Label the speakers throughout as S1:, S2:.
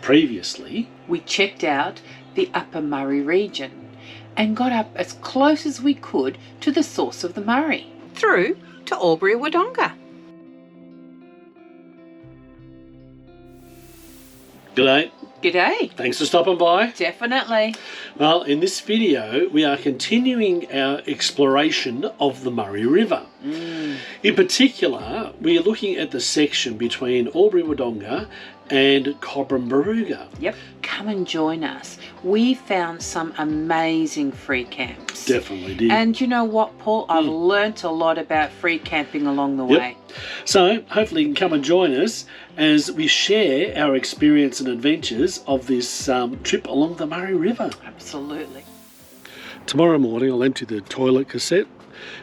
S1: Previously,
S2: we checked out the Upper Murray region and got up as close as we could to the source of the Murray, through to Albury, Wodonga.
S1: g'day.
S2: G'day.
S1: Thanks for stopping by.
S2: Definitely.
S1: Well, in this video, we are continuing our exploration of the Murray River. In particular, we are looking at the section between Albury, Wodonga and Cobram.
S2: Yep. Come and join us. We found some amazing free camps.
S1: Definitely did.
S2: And you know what, Paul? I've learnt a lot about free camping along the way.
S1: So hopefully you can come and join us as we share our experience and adventures of this trip along the Murray River.
S2: Absolutely.
S1: Tomorrow morning I'll empty the toilet cassette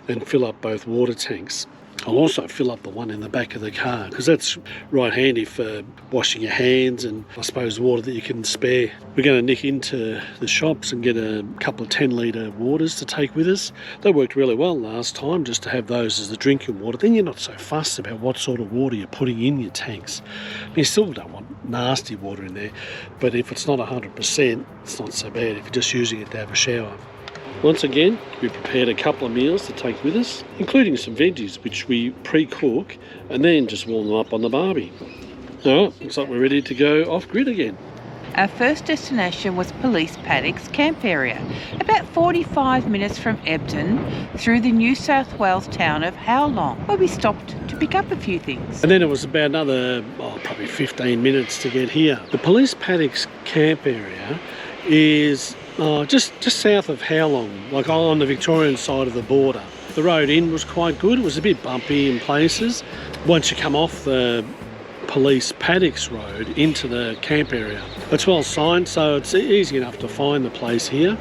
S1: and fill up both water tanks. I'll also fill up the one in the back of the car because that's right handy for washing your hands and I suppose water that you can spare. We're going to nick into the shops and get a couple of 10-litre waters to take with us. They worked really well last time, just to have those as the drinking water. Then you're not so fussed about what sort of water you're putting in your tanks. You still don't want nasty water in there, but if it's not 100%, it's not so bad if you're just using it to have a shower. Once again, we prepared a couple of meals to take with us, including some veggies which we pre-cook and then just warm them up on the barbie. Alright, looks like we're ready to go off-grid again.
S2: Our first destination was Police Paddocks camp area, about 45 minutes from Ebden, through the New South Wales town of Howlong, where we stopped to pick up a few things.
S1: And then it was about another, probably 15 minutes to get here. The Police Paddocks camp area is just south of Howlong, like on the Victorian side of the border. The road in was quite good. It was a bit bumpy in places. Once you come off the Police Paddocks road into the camp area, it's well signed, so it's easy enough to find the place here.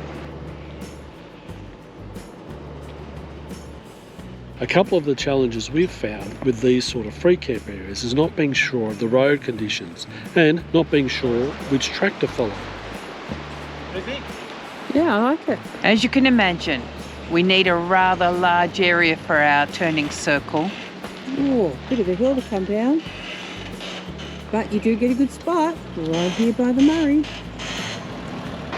S1: A couple of the challenges we've found with these sort of free camp areas is not being sure of the road conditions and not being sure which track to follow. What do you think?
S2: Yeah, I like it. As you can imagine, we need a rather large area for our turning circle.
S3: Oh, bit of a hill to come down. But you do get a good spot right here by the Murray.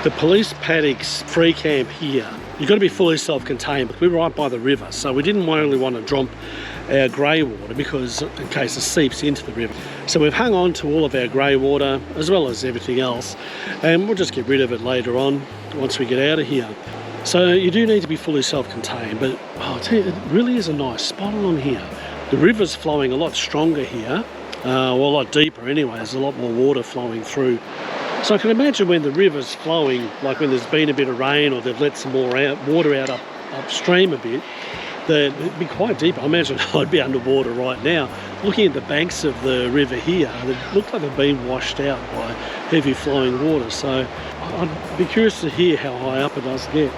S1: The Police Paddocks free camp here, you've got to be fully self-contained. We're right by the river, so we didn't really want to drop our grey water because in case it seeps into the river. So we've hung on to all of our grey water as well as everything else, and we'll just get rid of it later on once we get out of here. So you do need to be fully self-contained, but I'll tell you, it really is a nice spot along here. The river's flowing a lot stronger here, well, a lot deeper anyway. There's a lot more water flowing through. So I can imagine when the river's flowing, like when there's been a bit of rain or they've let some more water out upstream a bit, it'd be quite deep. I imagine I'd be underwater right now. Looking at the banks of the river here, they look like they've been washed out by heavy flowing water. So I'd be curious to hear how high up it does get.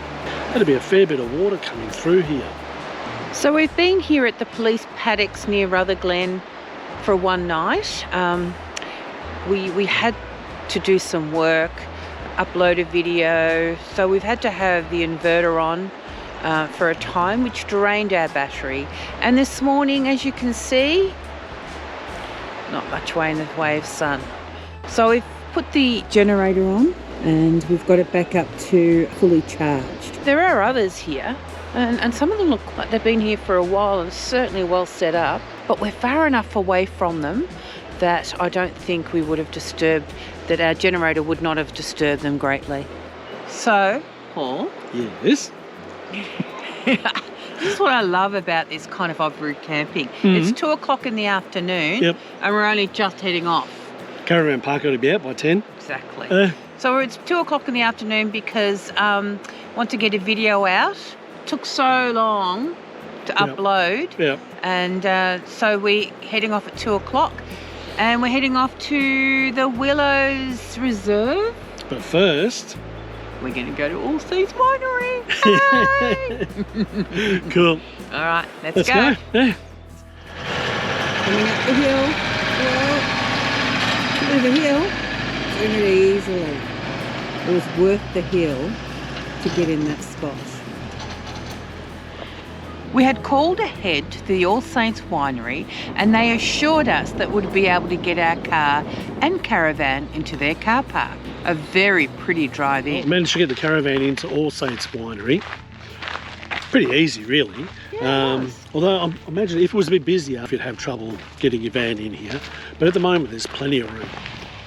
S1: That'd be a fair bit of water coming through here.
S2: So we've been here at the Police Paddocks near Rutherglen for one night. We had to do some work, upload a video, so we've had to have the inverter on for a time, which drained our battery. And this morning, as you can see, not much way in the way of sun. So we've put the
S3: Generator on and we've got it back up to fully charged.
S2: There are others here, and some of them look like they've been here for a while and certainly well set up, but we're far enough away from them that I don't think we would have disturbed, that our generator would not have disturbed them greatly. So, Paul?
S1: Yes?
S2: This is what I love about this kind of off-road camping. It's 2 o'clock in the afternoon, and we're only just heading off.
S1: Caravan park ought to be out by 10.
S2: Exactly. So it's 2 o'clock in the afternoon because want to get a video out. Took so long to upload. And so we're heading off at 2 o'clock. And we're heading off to the Willows Reserve.
S1: But first,
S2: we're going to go to Saints Winery. Hey!
S1: Cool.
S2: All right, let's go.
S1: Yeah.
S3: Coming up the hill. Well, through the hill, doing it easily. It was worth the hill to get in that spot.
S2: We had called ahead to the All Saints Winery and they assured us that we'd be able to get our car and caravan into their car park. A very pretty drive in.
S1: Managed to get the caravan into All Saints Winery. Pretty easy, really.
S2: Yeah, it was.
S1: Although I imagine if it was a bit busier, you'd have trouble getting your van in here. But at the moment, there's plenty of room.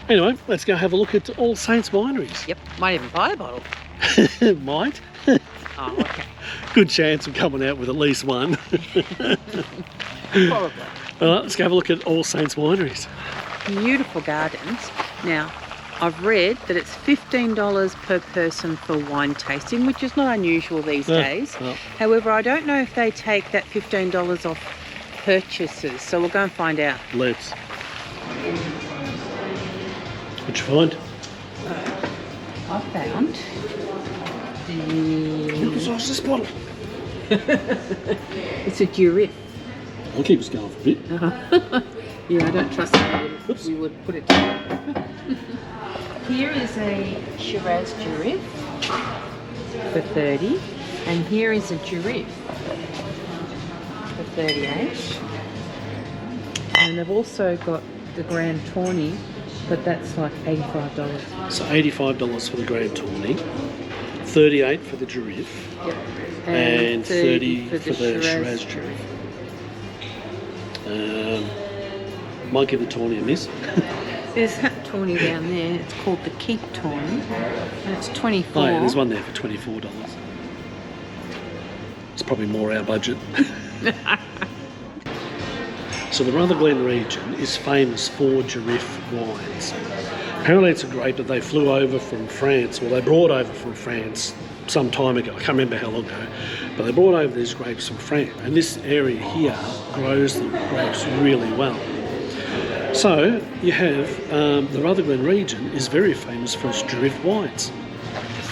S1: Anyway, let's go have a look at All Saints Wineries.
S2: Yep, might even buy a bottle.
S1: Might.
S2: Oh, okay.
S1: Good chance of coming out with at least one.
S2: Probably.
S1: All right, let's go have a look at All Saints Wineries.
S2: Beautiful gardens. Now, I've read that it's $15 per person for wine tasting, which is not unusual these days.
S1: No.
S2: However, I don't know if they take that $15 off purchases, so we'll go and find out.
S1: Let's. What'd you find?
S2: I found
S1: Look at the size of this bottle.
S2: it's a Durif.
S1: I'll keep us going for a bit.
S2: Yeah, I don't trust it. We would put it down. Here is a Shiraz Durif for 30, and here is a Durif for 38. And they've also got the Grand Tawny, but that's like $85.
S1: So $85 for the Grand Tawny, $38 for the Durif,
S2: Yep.
S1: and 30 for the
S2: Shiraz.
S1: Shiraz Durif. Might give the Tawny a miss.
S2: There's that Tawny down there. It's called the Keep Tawny, and it's $24.
S1: Oh yeah, there's one there for $24. It's probably more our budget. So the Rutherglen region is famous for Durif wines. Apparently it's a grape that they flew over from France, or they brought over from France some time ago. I can't remember how long ago, but they brought over these grapes from France. And this area here grows the grapes really well. So you have the Rutherglen region is very famous for its Durif wines.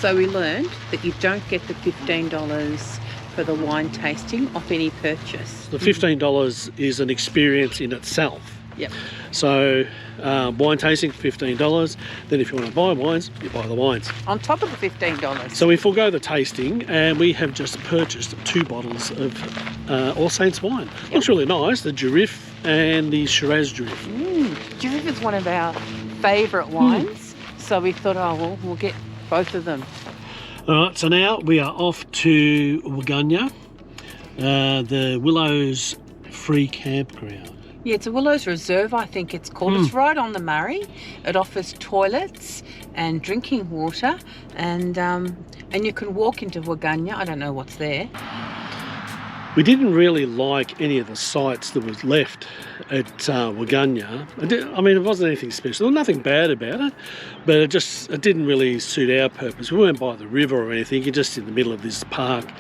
S2: So we learned that you don't get the $15 for the wine tasting off any purchase.
S1: The $15 is an experience in itself.
S2: Yep.
S1: So wine tasting for $15. Then if you want to buy wines, you buy the wines.
S2: On top of the $15.
S1: So we forego the tasting and we have just purchased 2 bottles of All Saints wine.
S2: Yep.
S1: Looks really nice, the Durif and the Shiraz Durif.
S2: Durif is one of our favourite wines, so we thought, oh, well, we'll get both of them.
S1: All right, so now we are off to Wodonga, the Willows free campground.
S2: Yeah, it's a Willows Reserve, I think it's called. It's right on the Murray. It offers toilets and drinking water, and you can walk into Wodonga. I don't know what's there.
S1: We didn't really like any of the sites that was left at Wodonga. I mean, it wasn't anything special. There was nothing bad about it, but it didn't really suit our purpose. We weren't by the river or anything. You're just in the middle of this park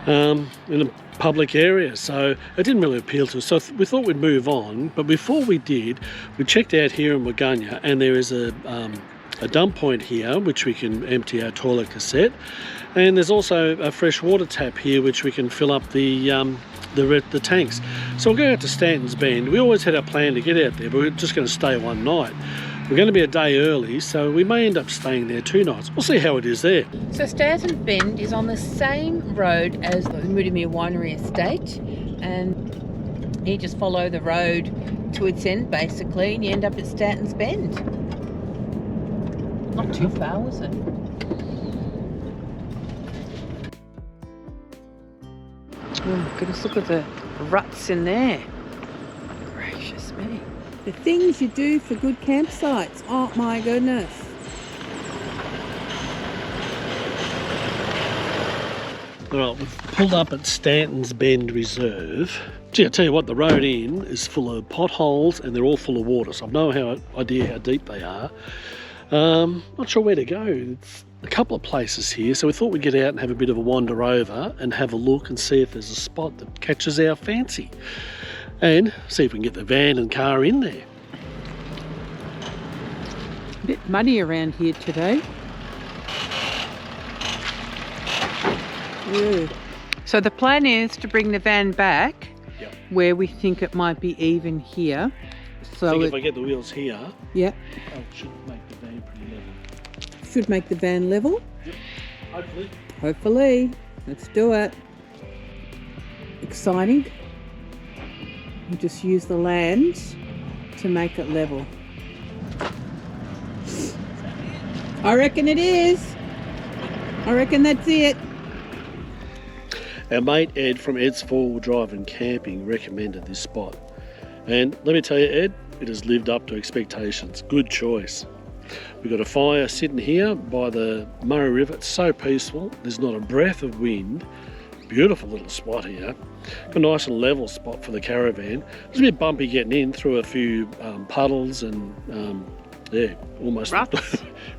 S1: in a public area, so it didn't really appeal to us. So we thought we'd move on, but before we did, we checked out here in Wodonga, and there is a dump point here which we can empty our toilet cassette, and there's also a fresh water tap here which we can fill up the tanks. So we'll go out to Stantons Bend. We always had our plan to get out there, but we're just going to stay one night. We're going to be a day early, so we may end up staying there 2 nights. We'll see how it is there.
S2: So Stantons Bend is on the same road as the Mulwala Winery estate, and you just follow the road to its end basically, and you end up at Stantons Bend. Not too far, was it? Oh goodness, look at the ruts in there. Gracious me.
S3: The things you do for good campsites. Oh my goodness.
S1: All right, we've pulled up at Stantons Bend Reserve. Gee, I tell you what, the road in is full of potholes and they're all full of water, so I've no idea how deep they are. Not sure where to go. It's a couple of places here, so we thought we'd get out and have a bit of a wander over and have a look and see if there's a spot that catches our fancy, and see if we can get the van and car in there.
S2: A bit muddy around here today.
S3: Yeah.
S2: So the plan is to bring the van back.
S1: Yep.
S2: Where we think it might be even here.
S1: I
S2: So
S1: think if I get the wheels here,
S3: Yep.
S1: I should make the van pretty level.
S3: Should make the van level.
S1: Hopefully.
S3: Hopefully. Let's do it. exciting. We just use the land to make it level. I reckon it is. I reckon that's it.
S1: Our mate Ed from Ed's 4-Wheel Drive and Camping recommended this spot. And let me tell you, Ed, it has lived up to expectations. Good choice. We've got a fire sitting here by the Murray River. It's so peaceful. There's not a breath of wind. Beautiful little spot here. Got a nice and level spot for the caravan. It's a bit bumpy getting in through a few puddles and almost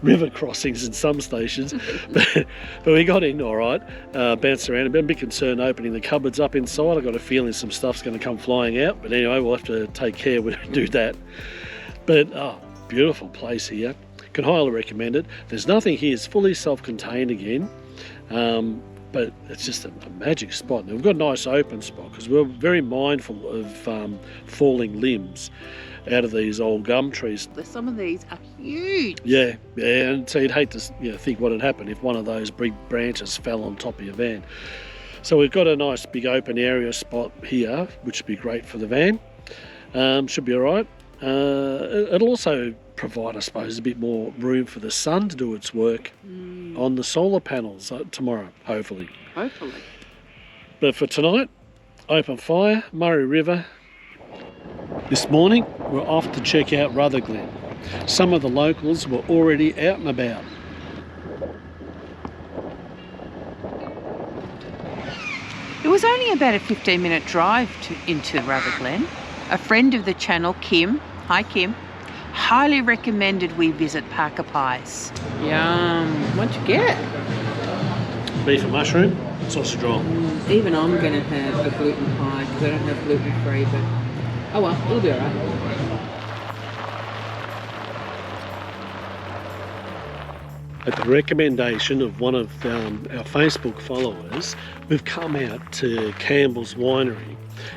S1: river crossings in some stations. but we got in all right, bounced around. I've been a bit concerned opening the cupboards up inside. I've got a feeling some stuff's going to come flying out. But anyway, we'll have to take care when we do that. But beautiful place here. Can highly recommend it. There's nothing here. It's fully self-contained again. But it's just a magic spot. Now, we've got a nice open spot because we're very mindful of falling limbs out of these old gum trees.
S2: Some of these are huge.
S1: Yeah, and so you'd hate to think what would happen if one of those big branches fell on top of your van. So we've got a nice big open area spot here, which would be great for the van. Should be all right. It'll also provide, I suppose, a bit more room for the sun to do its work on the solar panels tomorrow, hopefully. But for tonight, open fire, Murray River. This morning, we're off to check out Rutherglen. Some of the locals were already out and about.
S2: It was only about a 15-minute drive into Rutherglen. A friend of the channel, Kim, hi Kim, highly recommended we visit Parker Pies. Yum. What'd you get?
S1: Beef and mushroom, sausage roll.
S3: Even I'm going to have a gluten pie because I don't have gluten-free, but oh well, it'll be all right.
S1: At the recommendation of one of our Facebook followers, we've come out to Campbell's Winery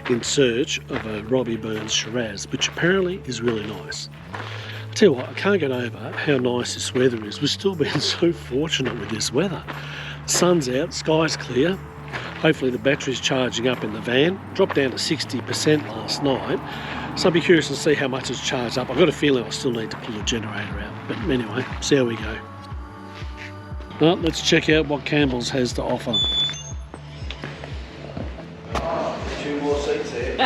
S1: in search of a Robbie Burns Shiraz, which apparently is really nice. I tell you what, I can't get over how nice this weather is. We've still been so fortunate with this weather. Sun's out, sky's clear. Hopefully the battery's charging up in the van. Dropped down to 60% last night. So I'll be curious to see how much it's charged up. I've got a feeling I'll still need to pull the generator out. But anyway, see how we go. Well, let's check out what Campbell's has to offer.
S4: Two more seats there.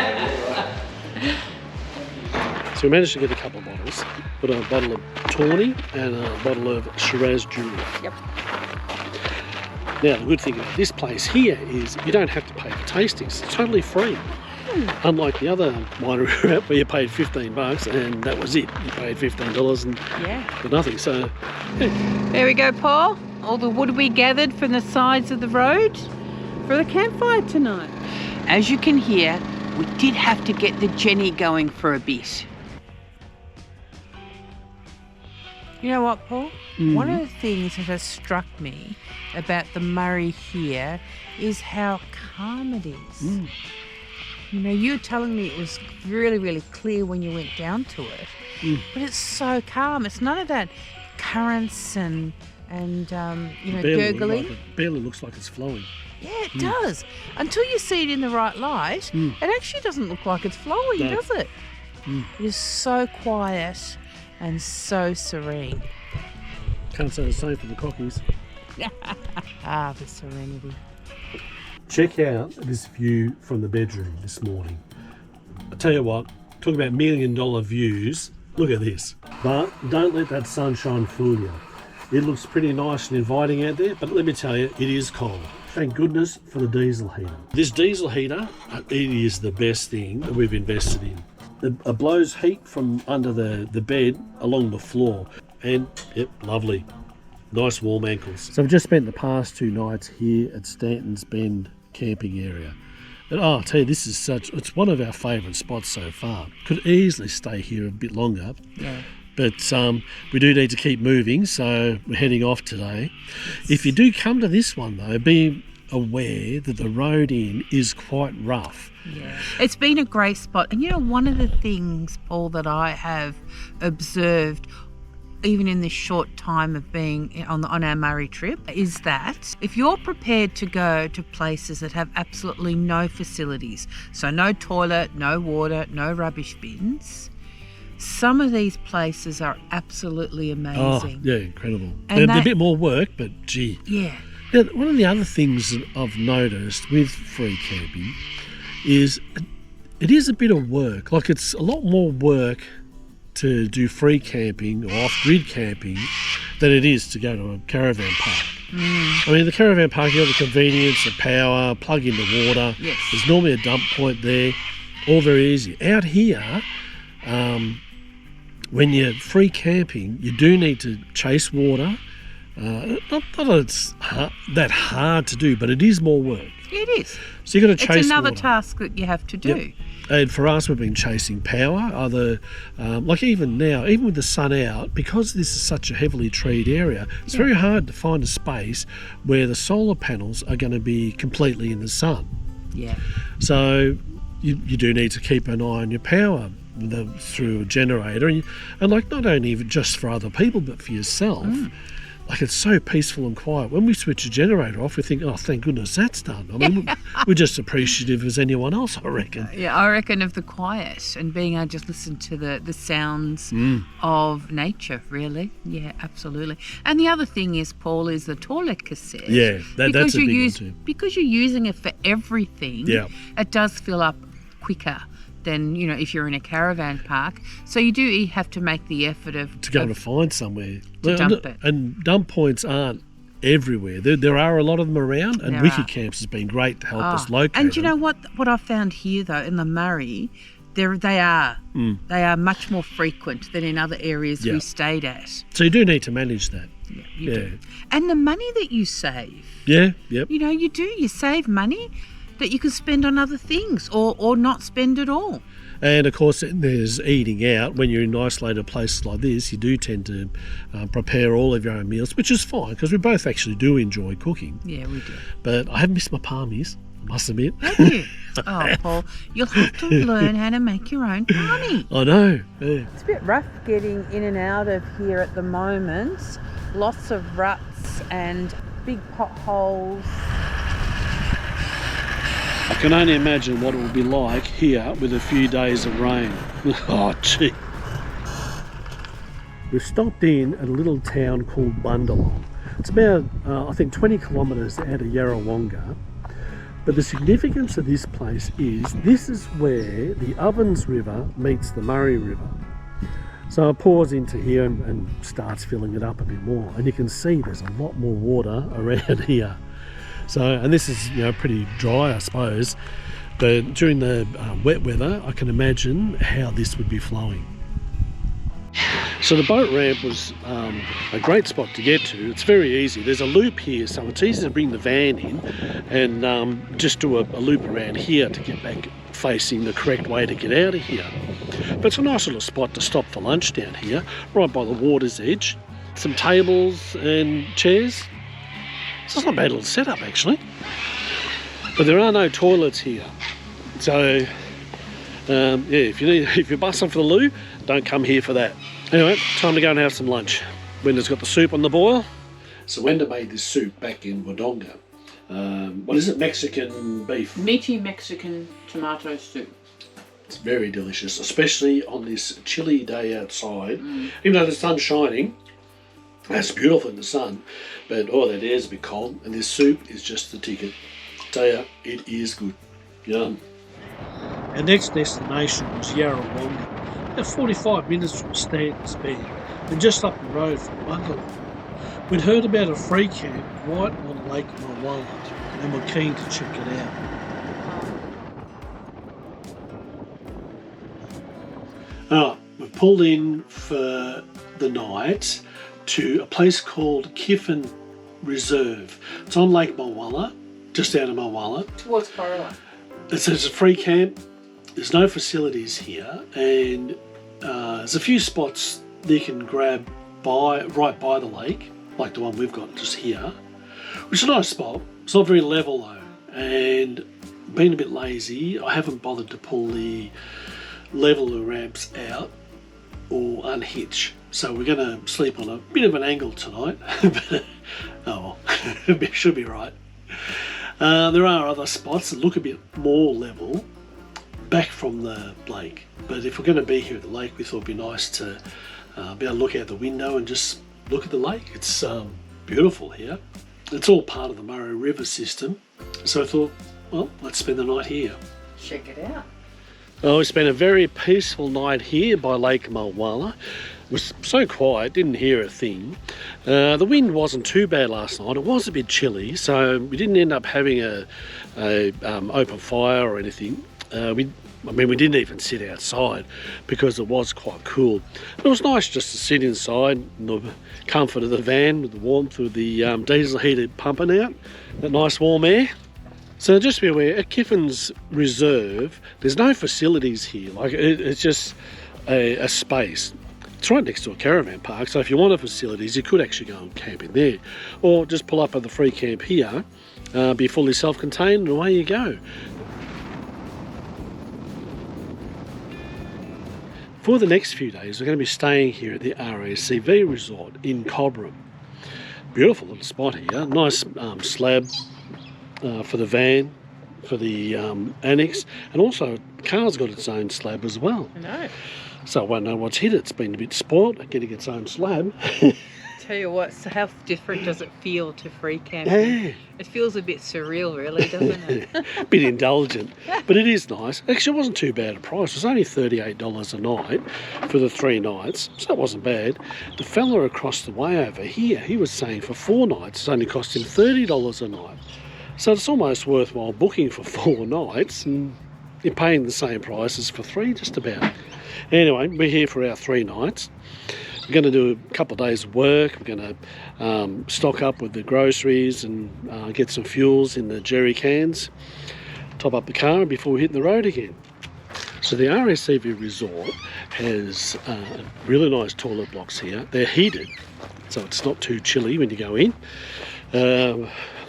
S1: So we managed to get a couple of bottles. Got a bottle of Tawny and a bottle of Shiraz Jewelry.
S2: Yep.
S1: Now, the good thing about this place here is you don't have to pay for tastings. It's totally free. Unlike the other winery we're at where you paid $15 and that was it. You paid $15 and for nothing. So, yeah.
S2: There we go, Paul. All the wood we gathered from the sides of the road
S3: For the campfire tonight.
S2: As you can hear, we did have to get the Jenny going for a bit. You know what, Paul? One of the things that has struck me about the Murray here is how calm it is. You know, you were telling me it was really, really clear when you went down to it, but it's so calm. It's none of that currents and you know, gurgling.
S1: It barely looks like it's flowing.
S2: Yeah, it does. Until you see it in the right light, it actually doesn't look like it's flowing, does it? It is so quiet and so serene.
S1: Can't say the same for the cockies.
S2: Ah, the serenity.
S1: Check out this view from the bedroom this morning. I tell you what, talk about $1 million views. Look at this. But don't let that sunshine fool you. It looks pretty nice and inviting out there, but let me tell you, it is cold. Thank goodness for the diesel heater. This diesel heater, it is the best thing that we've invested in. It blows heat from under the bed along the floor, and yep, lovely. Nice warm ankles. So we've just spent the past 2 nights here at Stantons Bend camping area. And I'll tell you, this is it's one of our favourite spots so far. Could easily stay here a bit longer. Yeah. But we do need to keep moving, so we're heading off today. If you do come to this one though, be aware that the road in is quite rough.
S2: Yeah, it's been a great spot. And you know, one of the things, Paul, that I have observed even in this short time of being on our Murray trip, is that if you're prepared to go to places that have absolutely no facilities, so no toilet, no water, no rubbish bins, some of these places are absolutely amazing.
S1: Oh, yeah, incredible.
S2: And
S1: They're a bit more work, but gee.
S2: Yeah.
S1: Now, one of the other things that I've noticed with free camping is it is a bit of work. Like, it's a lot more work to do free camping or off-grid camping than it is to go to a caravan park. I mean, the caravan park, you have the convenience, the power, plug in the water.
S2: Yes.
S1: There's normally a dump point there, all very easy. Out here, when you're free camping, you do need to chase water. Not that it's that hard to do, but it is more work.
S2: It is.
S1: So you've got to chase
S2: It's another
S1: water.
S2: task that you have to do.
S1: Yep. And for us, we've been chasing power. Like even now, even with the sun out, because this is such a heavily treed area, it's very hard to find a space where the solar panels are going to be completely in the sun.
S2: Yeah.
S1: So you do need to keep an eye on your power through a generator, and like not only just for other people but for yourself. Like, it's so peaceful and quiet. When we switch a generator off, we think, oh, thank goodness that's done. I mean, we're just appreciative as anyone else, I reckon.
S2: Yeah, I reckon of the quiet and being able to just listen to the sounds of nature, really. Yeah, absolutely. And the other thing is, Paul, is the toilet cassette.
S1: Yeah, that's a big one too.
S2: Because you're using it for everything,
S1: Yeah.
S2: it does fill up quicker than, if you're in a caravan park. So you do have to make the effort
S1: to go to find somewhere.
S2: To dump it.
S1: And dump points aren't everywhere. There are a lot of them around, and Wiki Camps has been great to help us locate
S2: And you know
S1: them.
S2: what I found here, though, in the Murray, they are much more frequent than in other areas we stayed at.
S1: So you do need to manage that.
S2: Yeah, you do. And the money that you save.
S1: Yeah, yep.
S2: You save money that you can spend on other things or not spend at all.
S1: And of course, there's eating out. When you're in isolated places like this, you do tend to prepare all of your own meals, which is fine because we both actually do enjoy cooking.
S2: Yeah, we do.
S1: But I have missed my palmies, I must admit.
S2: Have you? Oh, Paul, you'll have to learn how to make your own palmy.
S1: I know. Yeah.
S2: It's a bit rough getting in and out of here at the moment. Lots of ruts and big potholes.
S1: I can only imagine what it will be like here with a few days of rain. Oh, gee. We've stopped in at a little town called Bundalong. It's about, I think, 20 kilometres out of Wodonga. But the significance of this place is this is where the Ovens River meets the Murray River. So it pours into here and starts filling it up a bit more. And you can see there's a lot more water around here. So, and this is, pretty dry, I suppose, but during the wet weather, I can imagine how this would be flowing. So the boat ramp was a great spot to get to. It's very easy. There's a loop here, so it's easy to bring the van in and just do a loop around here to get back facing the correct way to get out of here. But it's a nice little spot to stop for lunch down here, right by the water's edge. Some tables and chairs. So it's not a bad little setup, actually. But there are no toilets here. So, if you're busting for the loo, don't come here for that. Anyway, time to go and have some lunch. Wenda's got the soup on the boil. So Wenda made this soup back in Wodonga. What is it? Mexican beef.
S2: Meaty Mexican tomato soup.
S1: It's very delicious, especially on this chilly day outside. Even though the sun's shining, it's beautiful in the sun, but that air's a bit cold, and this soup is just the ticket. I tell you, it is good. Yum. Our next destination was Wodonga, about 45 minutes from Stantons Bend, and just up the road from Bundalong. We'd heard about a free camp right on Lake Mulwala, and we're keen to check it out. We've pulled in for the night to a place called Willows Reserve. It's on Lake Mulwala, just out of Mulwala.
S2: Towards Cobram.
S1: It's a free camp. There's no facilities here, and there's a few spots that you can grab right by the lake, like the one we've got just here, which is a nice spot. It's not very level though, and being a bit lazy, I haven't bothered to pull the leveler ramps out or unhitch. So we're going to sleep on a bit of an angle tonight. But, oh well, it should be right. There are other spots that look a bit more level back from the lake. But if we're going to be here at the lake, we thought it'd be nice to be able to look out the window and just look at the lake. It's beautiful here. It's all part of the Murray River system. So I thought, well, let's spend the night here.
S2: Check it out.
S1: Well, we spent a very peaceful night here by Lake Mulwala. It was so quiet, didn't hear a thing. The wind wasn't too bad last night. It was a bit chilly, so we didn't end up having a open fire or anything. We didn't even sit outside because it was quite cool. But it was nice just to sit inside in the comfort of the van with the warmth of the diesel heater pumping out, that nice warm air. So just be aware, at Kiffin's Reserve, there's no facilities here. Like it's just a space. It's right next to a caravan park, so if you wanted facilities, you could actually go and camp in there. Or just pull up at the free camp here, be fully self-contained, and away you go. For the next few days, we're going to be staying here at the RACV Resort in Cobram. Beautiful little spot here, nice slab for the van, for the annex, and also the car's got its own slab as well.
S2: I know.
S1: So I won't know what's hit it. It's been a bit spoilt getting its own slab.
S2: Tell you what, so how different does it feel to free camping?
S1: Yeah.
S2: It feels a bit surreal, really, doesn't it?
S1: A bit indulgent, but it is nice. Actually, it wasn't too bad a price. It was only $38 a night for the 3 nights, so it wasn't bad. The fella across the way over here, he was saying for 4 nights, it's only cost him $30 a night. So it's almost worthwhile booking for 4 nights, and you're paying the same price as for 3, just about. Anyway, we're here for our 3 nights. We're going to do a couple of days of work. We're going to stock up with the groceries and get some fuels in the jerry cans, top up the car before we hit the road again. So the RACV Resort has really nice toilet blocks here. They're heated, so it's not too chilly when you go in.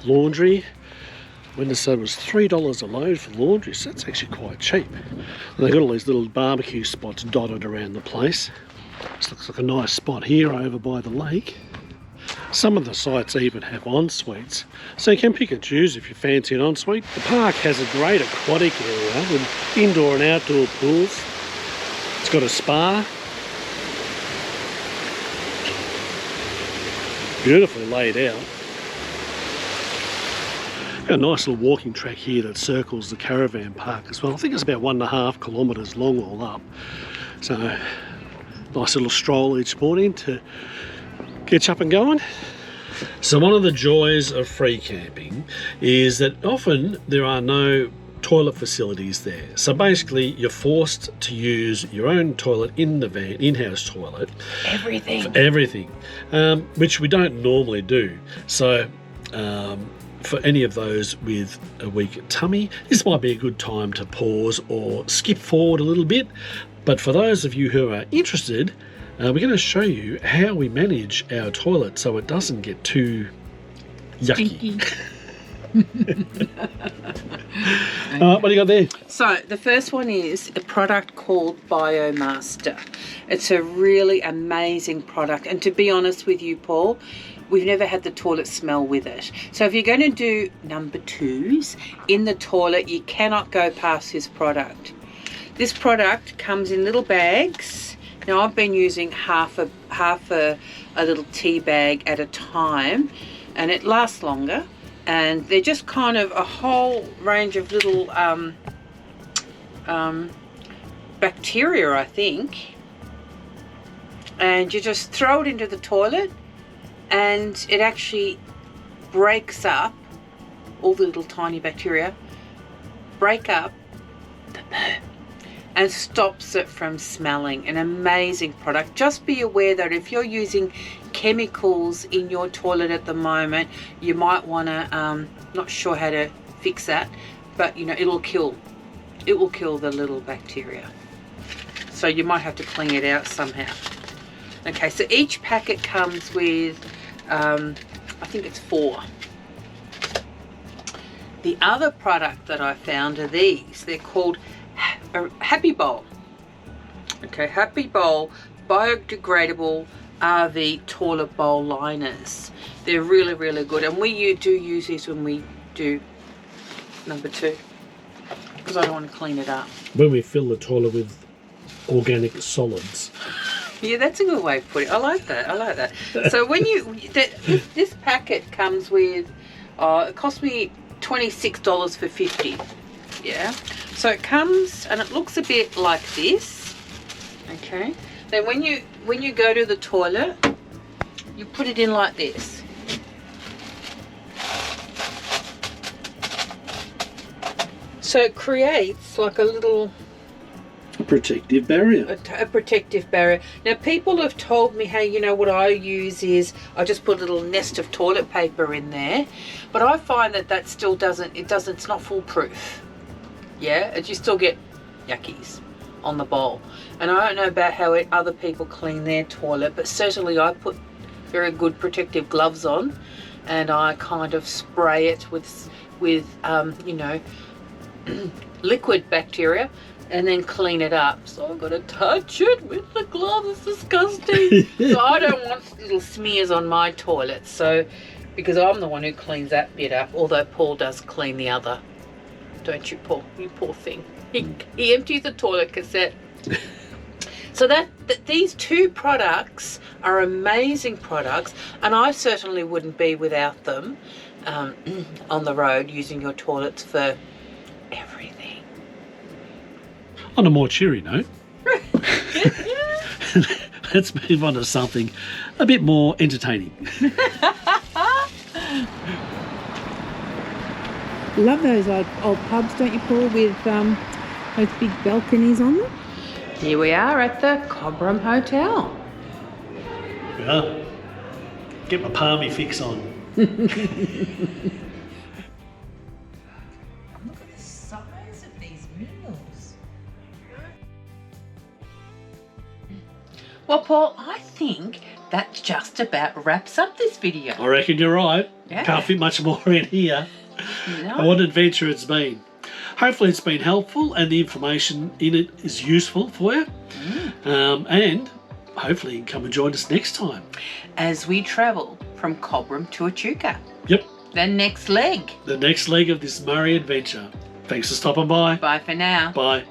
S1: Laundry. When it was $3 a load for laundry, so that's actually quite cheap. And they've got all these little barbecue spots dotted around the place. This looks like a nice spot here over by the lake. Some of the sites even have en-suites, so you can pick and choose if you fancy an en-suite. The park has a great aquatic area with indoor and outdoor pools. It's got a spa. Beautifully laid out. A nice little walking track here that circles the caravan park as well. I think it's about 1.5 kilometres long all up. So nice little stroll each morning to get you up and going. So one of the joys of free camping is that often there are no toilet facilities there. So basically you're forced to use your own toilet in the van, in-house toilet.
S2: Everything.
S1: For everything, which we don't normally do. So for any of those with a weak tummy, this might be a good time to pause or skip forward a little bit. But for those of you who are interested, we're going to show you how we manage our toilet so it doesn't get too yucky. What do you got there?
S2: So the first one is a product called Biomaster. It's a really amazing product, and to be honest with you, Paul, we've never had the toilet smell with it. So if you're going to do number 2s in the toilet, you cannot go past this product. This product comes in little bags. Now I've been using half a little tea bag at a time, and it lasts longer. And they're just kind of a whole range of little bacteria, I think. And you just throw it into the toilet, and it actually breaks up all the little tiny bacteria, break up the poo, and stops it from smelling. An amazing product. Just be aware that if you're using chemicals in your toilet at the moment, you might want to, not sure how to fix that, but you know, it will kill the little bacteria. So you might have to clean it out somehow. Okay, so each packet comes with, I think it's 4. The other product that I found are these. They're called Happy Bowl. Okay, Happy Bowl biodegradable RV toilet bowl liners. They're really, really good, and we do use these when we do number 2, because I don't want to clean it up.
S1: When we fill the toilet with organic solids.
S2: Yeah, that's a good way of putting it. I like that. I like that. So when this packet comes with, it cost me $26 for 50. Yeah. So it comes and it looks a bit like this. Okay. Then when you go to the toilet, you put it in like this. So it creates like a little
S1: Protective barrier.
S2: a protective barrier. Now people have told me, hey, you know what I use is I just put a little nest of toilet paper in there, but I find that still doesn't, it's not foolproof. Yeah, you still get yuckies on the bowl. And I don't know about how other people clean their toilet, but certainly I put very good protective gloves on, and I kind of spray it with you know, liquid bacteria, and then clean it up. So I've got to touch it with the glove. It's disgusting. So I don't want little smears on my toilet. So, because I'm the one who cleans that bit up, although Paul does clean the other. Don't you, Paul? You poor thing. He empties the toilet cassette. So that these 2 products are amazing products, and I certainly wouldn't be without them on the road using your toilets for everything.
S1: On a more cheery note, let's move on to something a bit more entertaining.
S3: Love those old pubs, don't you, Paul, with those big balconies on them?
S2: Here we are at the Cobram Hotel.
S1: Yeah. Get my palmy fix on.
S2: Look at the size of these meals. Well, Paul, I think that just about wraps up this video.
S1: I reckon you're right.
S2: Yeah.
S1: Can't fit much more in here.
S2: No.
S1: And what an adventure it's been. Hopefully it's been helpful and the information in it is useful for you. And hopefully you can come and join us next time.
S2: As we travel from Cobram to Echuca.
S1: Yep.
S2: The next leg.
S1: The next leg of this Murray adventure. Thanks for stopping by.
S2: Bye for now.
S1: Bye.